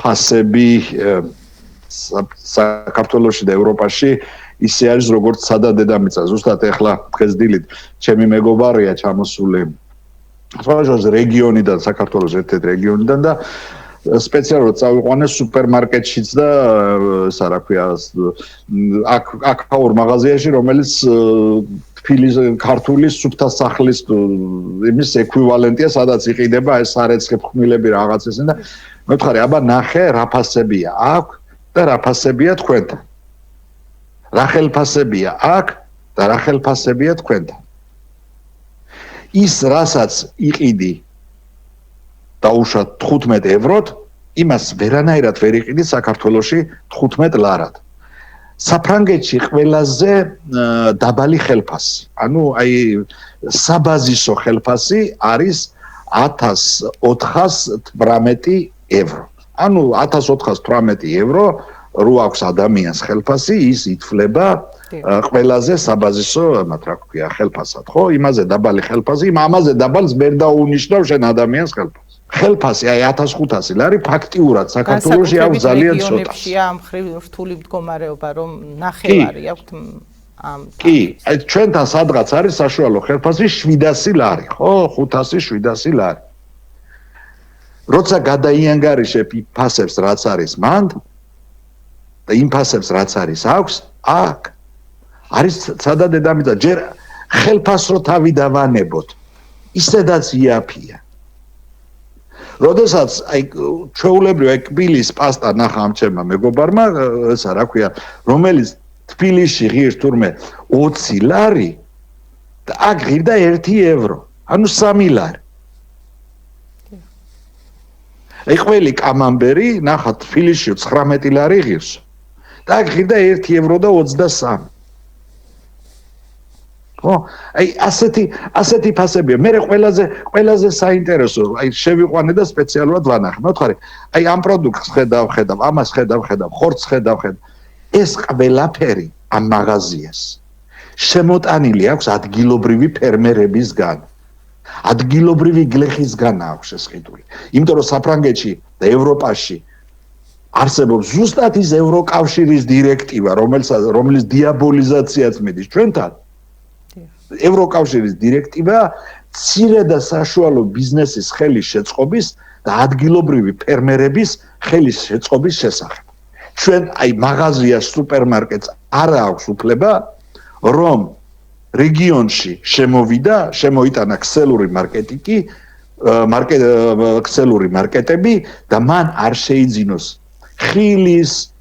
ფასები საქართველოში და ევროპაში ისე არის როგორც სადა დედამიწა. ზუსტად ეხლა დღეს დილით ჩემი მეგობარია ჩამოსული სხვადასხვა რეგიონიდან, საქართველოს ერთ-ერთ რეგიონიდან და სპეციალურად წავიყვანეს სუპერმარკეტშიც და ისა რა ქვია აქაურ მაღაზიაში, რომელიც თბილის ქართული სუფთა სახლის იმის ეკვივალენტია, სადაც იყიდება ეს სარეცხე ფხმილები რაღაც ესენ და მე ვთქვი, აბა ნახე რა ფასებია აქ და რა ფასებია თქვენთან. რა ხელფასებია აქ და რა ხელფასებია თქვენთან. ის რასაც იყიდი დაუშვათ 15 ევროთ, იმას ვერანაირად ვერ იყიდი საქართველოში 15 ლარად. საფრანგეთში ყველაზე დაბალი ხელფასი, ანუ აი საბაზისო ხელფასი არის 1418 евро. ანუ 1418 евро რო აქვს ადამიანს ხელფასი, ის ითვლება ყველაზე საბაზისო, რა ქვია, ხელფასად, ხო? იმაზე დაბალი ხელფასი, ამაზე დაბალს ვერ დაუნიშნავ შენ ადამიანს ხელფასს. ხელფასი აი 1500 ლარი ფაქტიურად საქართველოში აქვს ძალიან ცოტა. ამ რთული მდგომარეობა, რომ ნახევარი აქვთ ამ. კი, აი ჩვენთან სადღაც არის საშუალო ხელფასი 700 ლარი, ხო? 500-700 ლარი. როცა გადაიანგარიშებ ფასებს რაც არის მანდ და იმ ფასებს რაც არის აქვს, აქ არის სადა დედამიწა, ჯერ ხელფასს რო თავი დავანებოთ, ისედაც იაფია. როდესაც აი ჩვეულებრივ კბილის პასტა ნახა ამ ჩემმა მეგობარმა, ესა რა ქვია, რომელიც თბილისში ღირს თურმე 20 ლარი და აქ ღირდა 1 евро, ანუ 3 ლარი. აი ყველი კამამბერი ნახა თბილისში 19 ლარი ღირს და აქ ღირდა 1 евро და 23. ხო, აი ასეთი ფასებია. მე ყველაზე საინტერესო, აი შევიყვანე და სპეციალურად ვანახე. მე ვთქვი, აი ამ პროდუქტს ხედავ, ამას ხედავ, ხორცს ხედავ. ეს ყველაფერი ამ მაღაზიას შემოტანილი აქვს ადგილობრივი ფერმერებისგან. ადგილობრივი გლეხისგან აქვს შესყიდული. იმიტომ რომ საფრანგეთში და ევროპაში არსებობს ზუსტად ის ევროკავშირის დირექტივა, რომელიც დიაბოლიზაციაც მიდის ჩვენთან. ევროკავშირის დირექტივა მცირე და საშუალო ბიზნესის ხელის შეწყობის და ადგილობრივი ფერმერების ხელის შეწყობის შესახებ. ჩვენ აი მაღაზიას, სუპერმარკეტს არ აქვს უფლება, რომ რეგიონში შემოიტანა ქსელური მარკეტინგი, ქსელური მარკეტები და მან არ შეიძინოს ხილის,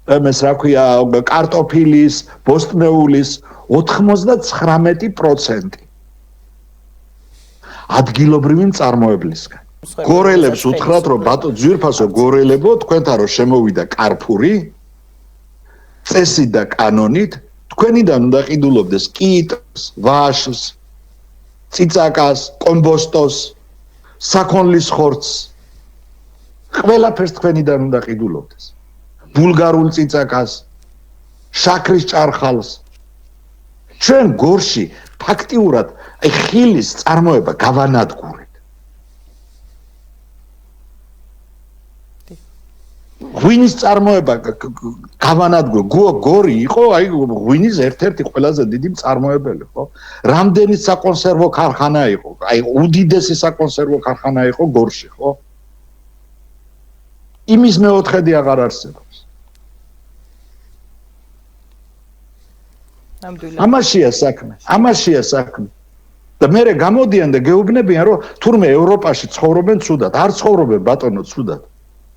ეს რა ქვია, კარტოფილის, ბოსტნეულის 99% ადგილობრივი მწარმოებლისგან. გორელებს უთხრათ, რომ ბატონო ძვირფასო გორელებო, თქვენთან რომ შემოვიდა კარფური, წესით და კანონით, თქვენიდან უნდა ყიდულობდეს კიტს, ვაშლს, ციცაკას, კომბოსტოს, საქონლის ხორცს. ყველაფერს თქვენიდან უნდა ყიდულობდეს. ბულგარულ ციცაკას, შაქრის ჭარხალს. ჩვენ გორში ფაქტიურად აი ხილის წარმოება გავანადგურეთ. ღვინის წარმოება გავანადგურეთ. გორი იყო აი ღვინის ერთ-ერთი ყველაზე დიდი მწარმოებელი, ხო? რამდენი საკონსერვო ქარხანა იყო? აი უდიდესი საკონსერვო ქარხანა იყო გორში, ხო? იმის მეოთხედი აღარ არსებობს. ამაშია საქმე. და მერე გამოდიან და გეუბნებიან, რომ თურმე ევროპაში ცხოვრობენ ცუდად. არ ცხოვრობენ ბატონო ცუდად.